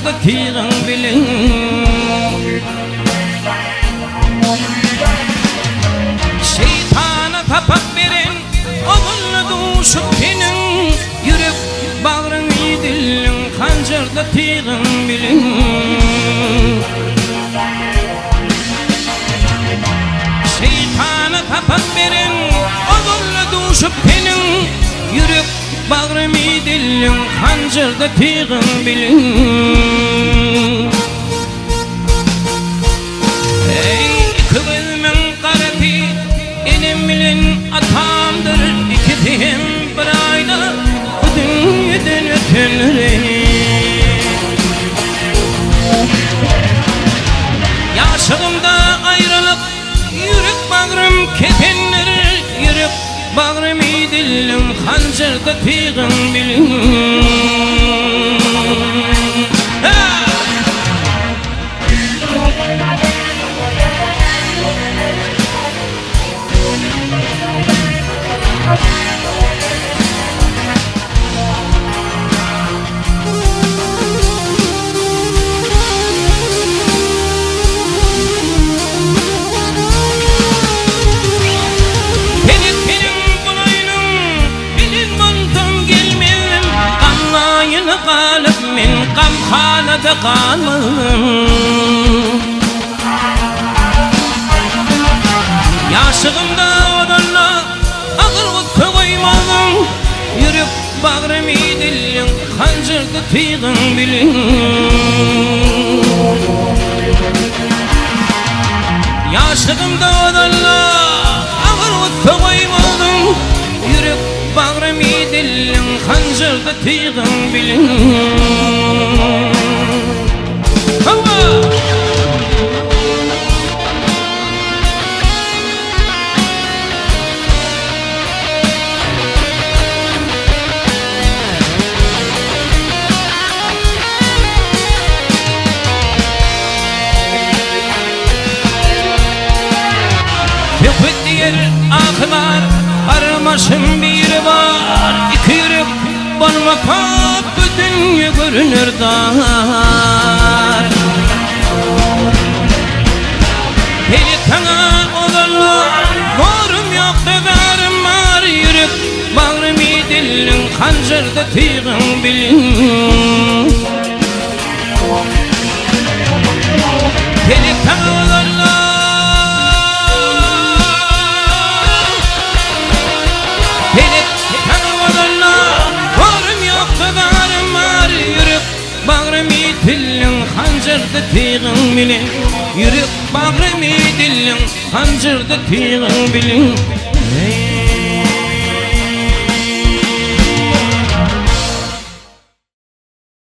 Hancırda tigin bilin. Şeytana tapak verin oğullu duşup senin. Yürek bağrın idilin hancırda tigin bilin. Şeytana tapak verin oğullu duşup senin. Yürek bağrım idilin hancırda tigin bilin. Ey kıvılmen karati enim bilin atamdır. İki tihim bir ayda bu dünyadan ötenleri. Yaşığımda ayrılık yürek bağrım ketenleri. Yürek bağrım idilin hancırda tigin bilin. Kalıp min kamhanada kalmam. Yaşığımda odunla ağırlıkta koymadım. Yürek bağrım idilin hancırda tigin bilin. Yaşığımda odunla ağırlıkta koymadım. Yürek bağrım idilin hancırda tigin bilin. Tepet diğer aklar armaşım bir var. İki yürek barmaka bütün görünür dar. Pelikana olanla varım yok dedarım var. Yürek bağrım idilin hancırda tigin bilin. Pelikana olanla hancırda tigin bilin. Yürek bağrım idilin hancırda tigin bilin.